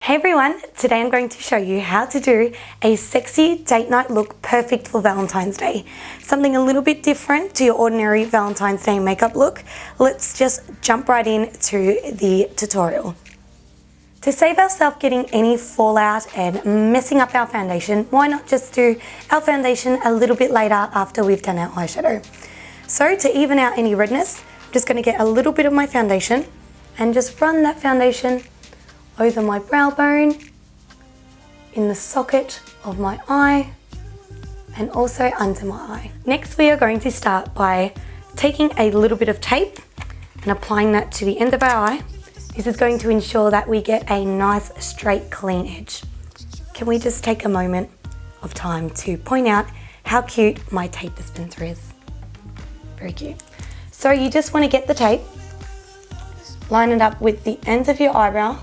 Hey everyone, today I'm going to show you how to do a sexy date night look perfect for Valentine's Day. Something a little bit different to your ordinary Valentine's Day makeup look. Let's just jump right into the tutorial. To save ourselves getting any fallout and messing up our foundation, why not just do our foundation a little bit later after we've done our eyeshadow? So to even out any redness, I'm just going to get a little bit of my foundation and just run that foundation over my brow bone, in the socket of my eye, and also under my eye. Next, we are going to start by taking a little bit of tape and applying that to the end of our eye. This is going to ensure that we get a nice, straight, clean edge. Can we just take a moment of time to point out how cute my tape dispenser is? Very cute. So you just want to get the tape, line it up with the ends of your eyebrow,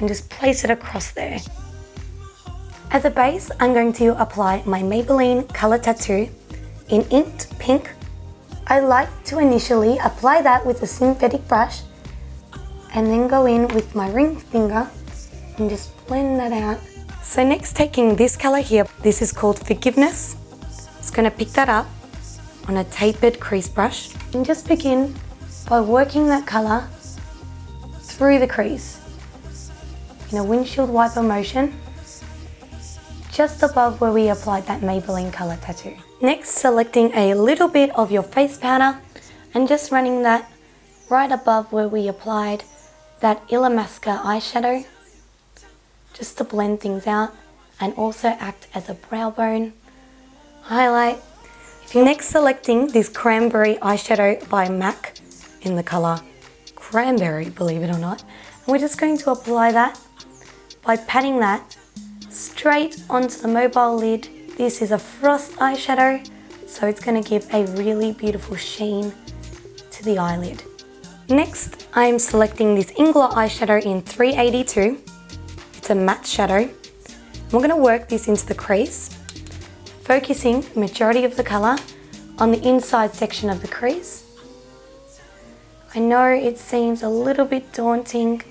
and just place it across there. As a base, I'm going to apply my Maybelline Color Tattoo in inked pink. I like to initially apply that with a synthetic brush and then go in with my ring finger and just blend that out. So next, taking this color here, this is called Forgiveness. Just gonna pick that up on a tapered crease brush and just begin by working that color through the crease in a windshield wiper motion, just above where we applied that Maybelline Color Tattoo. Next, selecting a little bit of your face powder and just running that right above where we applied that Illamasqua eyeshadow, just to blend things out and also act as a brow bone highlight. Next, selecting this Cranberry eyeshadow by MAC in the color Cranberry, believe it or not. And we're just going to apply that by patting that straight onto the mobile lid. This is a frost eyeshadow, so it's going to give a really beautiful sheen to the eyelid. Next, I'm selecting this Ingler eyeshadow in 382. It's a matte shadow. We're going to work this into the crease, focusing the majority of the colour on the inside section of the crease. I know it seems a little bit daunting,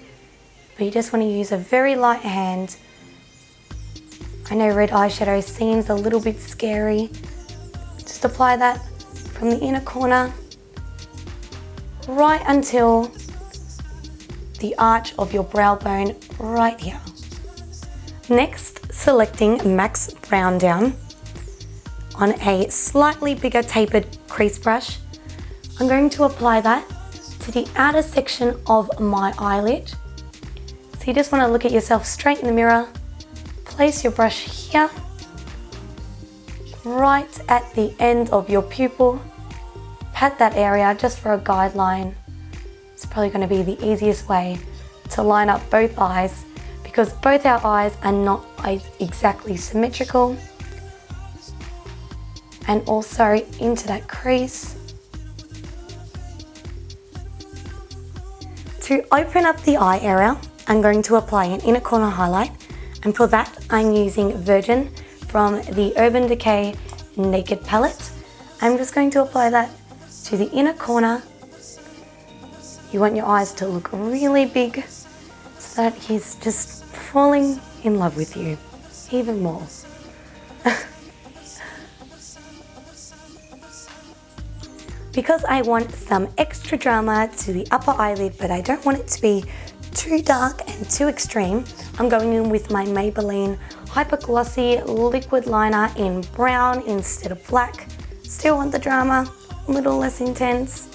but you just want to use a very light hand. I know red eyeshadow seems a little bit scary. Just apply that from the inner corner right until the arch of your brow bone right here. Next, selecting MAC's Brown Down on a slightly bigger tapered crease brush. I'm going to apply that to the outer section of my eyelid. So you just want to look at yourself straight in the mirror, place your brush here, right at the end of your pupil, pat that area just for a guideline. It's probably going to be the easiest way to line up both eyes because both our eyes are not exactly symmetrical. And also into that crease. To open up the eye area, I'm going to apply an inner corner highlight, and for that I'm using Virgin from the Urban Decay Naked Palette. I'm just going to apply that to the inner corner. You want your eyes to look really big so that he's just falling in love with you even more. Because I want some extra drama to the upper eyelid, but I don't want it to be too dark and too extreme, I'm going in with my Maybelline Hyper Glossy Liquid Liner in brown instead of black. Still want the drama, a little less intense.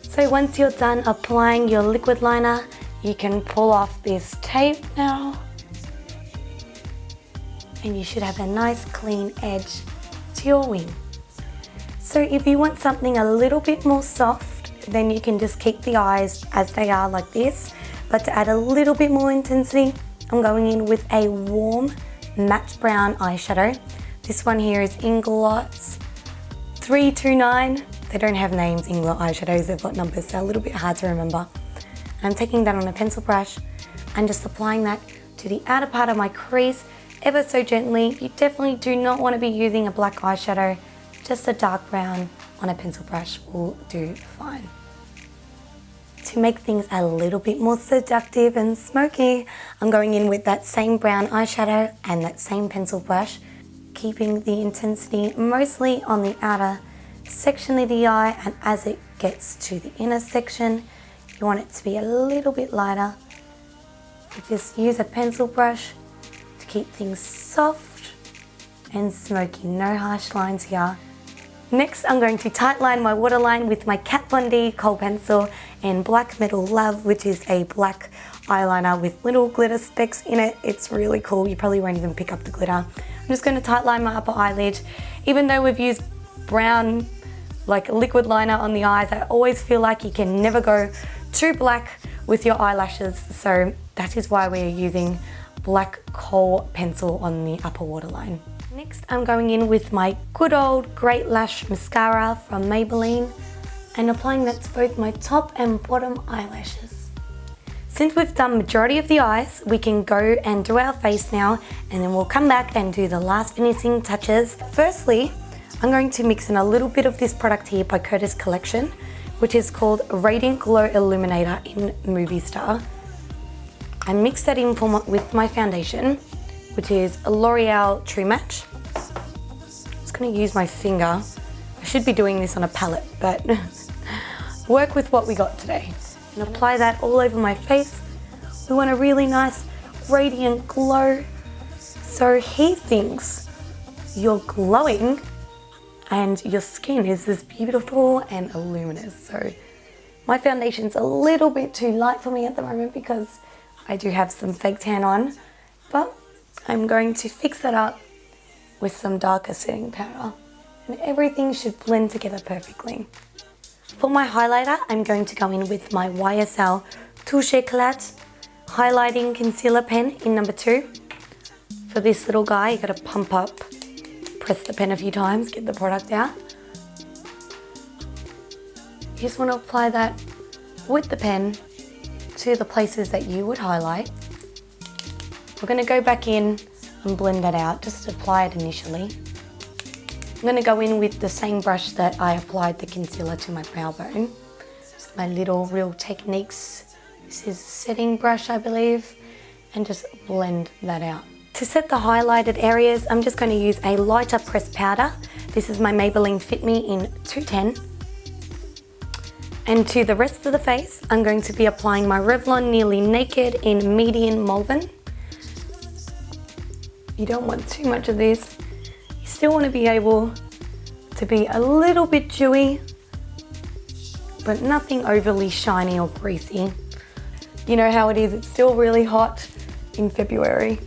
So once you're done applying your liquid liner, you can pull off this tape now. And you should have a nice clean edge to your wing. So if you want something a little bit more soft, then you can just keep the eyes as they are like this. But to add a little bit more intensity, I'm going in with a warm matte brown eyeshadow. This one here is Inglot's 329. They don't have names, Ingler eyeshadows, they've got numbers, so a little bit hard to remember. I'm taking that on a pencil brush and just applying that to the outer part of my crease ever so gently. You definitely do not want to be using a black eyeshadow. Just a dark brown on a pencil brush will do fine. To make things a little bit more seductive and smoky, I'm going in with that same brown eyeshadow and that same pencil brush, keeping the intensity mostly on the outer section of the eye, and as it gets to the inner section, you want it to be a little bit lighter. So just use a pencil brush to keep things soft and smoky, no harsh lines here. Next, I'm going to tightline my waterline with my Kat Von D kohl pencil in Black Metal Love, which is a black eyeliner with little glitter specks in it. It's really cool. You probably won't even pick up the glitter. I'm just going to tightline my upper eyelid. Even though we've used brown, like liquid liner on the eyes, I always feel like you can never go too black with your eyelashes. So that is why we're using black kohl pencil on the upper waterline. Next, I'm going in with my good old Great Lash Mascara from Maybelline and applying that to both my top and bottom eyelashes. Since we've done majority of the eyes, we can go and do our face now, and then we'll come back and do the last finishing touches. Firstly, I'm going to mix in a little bit of this product here by Curtis Collection, which is called Radiant Glow Illuminator in Movie Star. I mix that in with my foundation, which is a L'Oreal True Match. I'm just going to use my finger. I should be doing this on a palette, but work with what we got today. And apply that all over my face. We want a really nice radiant glow, so he thinks you're glowing and your skin is this beautiful and luminous. So my foundation's a little bit too light for me at the moment because I do have some fake tan on, but I'm going to fix that up with some darker setting powder, and everything should blend together perfectly. For my highlighter, I'm going to go in with my YSL Touche Éclat highlighting concealer pen in number 2. For this little guy, you gotta pump up, press the pen a few times, get the product out. You just want to apply that with the pen to the places that you would highlight. We're going to go back in and blend that out, just apply it initially. I'm going to go in with the same brush that I applied the concealer to my brow bone. Just my little Real Techniques, this is setting brush I believe, and just blend that out. To set the highlighted areas, I'm just going to use a lighter pressed powder. This is my Maybelline Fit Me in 210. And to the rest of the face, I'm going to be applying my Revlon Nearly Naked in Medium Malvern. You don't want too much of this. You still want to be able to be a little bit dewy, but nothing overly shiny or greasy. You know how it is, it's still really hot in February.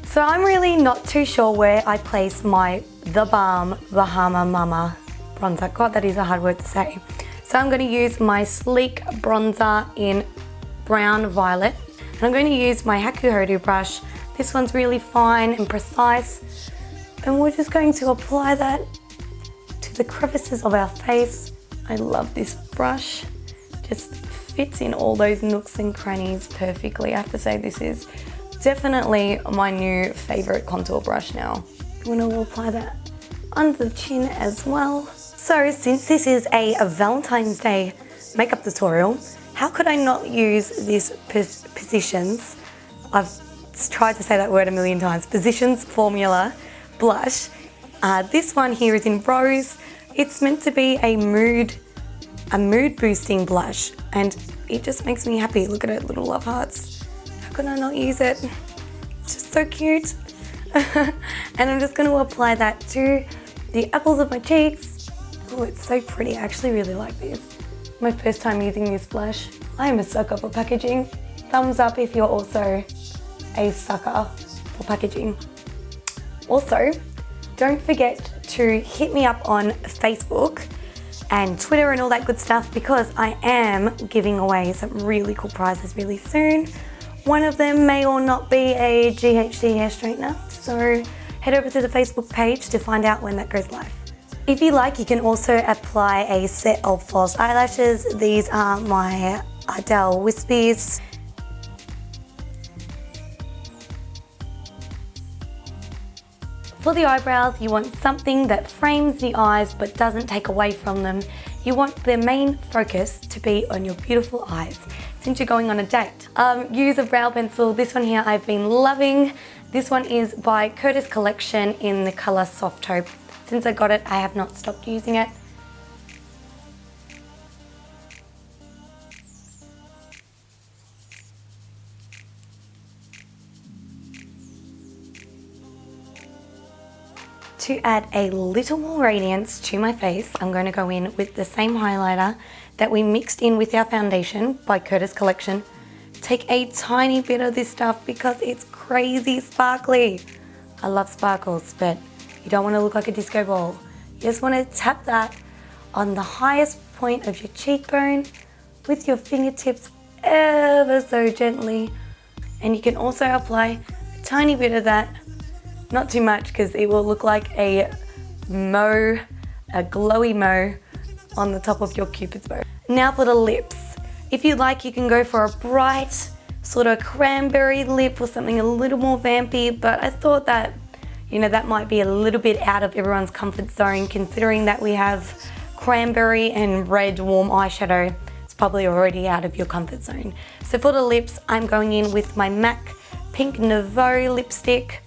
So I'm really not too sure where I place my The Balm Bahama Mama bronzer. God, that is a hard word to say. So I'm going to use my sleek bronzer in Brown Violet. And I'm going to use my Haku Hodu brush. This one's really fine and precise. And we're just going to apply that to the crevices of our face. I love this brush. Just fits in all those nooks and crannies perfectly. I have to say this is definitely my new favorite contour brush now. I'm going to apply that under the chin as well. So since this is a Valentine's Day makeup tutorial, how could I not use this Positions, I've tried to say that word a million times, Positions Formula blush. This one here is in Rose. It's meant to be a mood boosting blush, and it just makes me happy. Look at it, little love hearts. How could I not use it? It's just so cute. And I'm just going to apply that to the apples of my cheeks. Oh, it's so pretty. I actually really like this. My first time using this blush. I am a sucker for packaging. Thumbs up if you're also a sucker for packaging. Also, don't forget to hit me up on Facebook and Twitter and all that good stuff, because I am giving away some really cool prizes really soon. One of them may or not be a GHD hair straightener, so head over to the Facebook page to find out when that goes live. If you like, you can also apply a set of false eyelashes. These are my Ardell Wispies. For the eyebrows, you want something that frames the eyes but doesn't take away from them. You want the main focus to be on your beautiful eyes since you're going on a date. Use a brow pencil. This one here I've been loving. This one is by Curtis Collection in the colour Soft Taupe. Since I got it, I have not stopped using it. To add a little more radiance to my face, I'm going to go in with the same highlighter that we mixed in with our foundation by Curtis Collection. Take a tiny bit of this stuff because it's crazy sparkly. I love sparkles, but you don't want to look like a disco ball. You just want to tap that on the highest point of your cheekbone with your fingertips ever so gently. And you can also apply a tiny bit of that. Not too much because it will look like a glowy mo on the top of your Cupid's bow. Now for the lips. If you like, you can go for a bright sort of cranberry lip or something a little more vampy, but I thought that, you know, that might be a little bit out of everyone's comfort zone considering that we have cranberry and red warm eyeshadow. It's probably already out of your comfort zone. So for the lips, I'm going in with my MAC Pink Nouveau lipstick.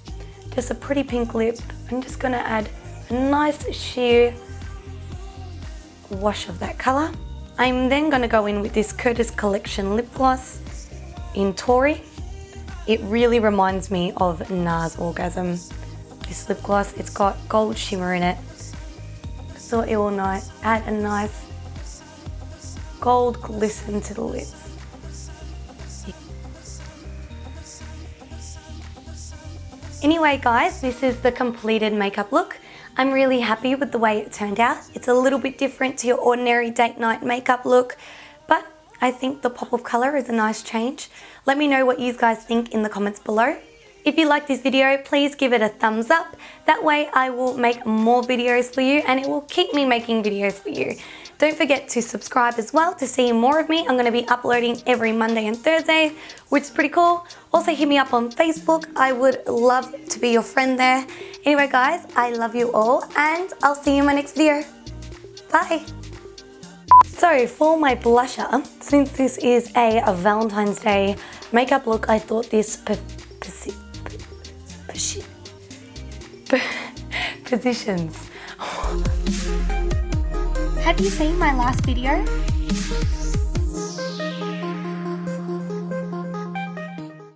Just a pretty pink lip. I'm just going to add a nice sheer wash of that colour. I'm then going to go in with this Curtis Collection lip gloss in Tory. It really reminds me of NARS Orgasm. This lip gloss, it's got gold shimmer in it. So it will add a nice gold glisten to the lips. Anyway guys, this is the completed makeup look. I'm really happy with the way it turned out. It's a little bit different to your ordinary date night makeup look, but I think the pop of colour is a nice change. Let me know what you guys think in the comments below. If you like this video, please give it a thumbs up. That way I will make more videos for you and it will keep me making videos for you. Don't forget to subscribe as well to see more of me. I'm going to be uploading every Monday and Thursday, which is pretty cool. Also hit me up on Facebook. I would love to be your friend there. Anyway guys, I love you all and I'll see you in my next video. Bye. So for my blusher, since this is a Valentine's Day makeup look, I thought this positions. Have you seen my last video?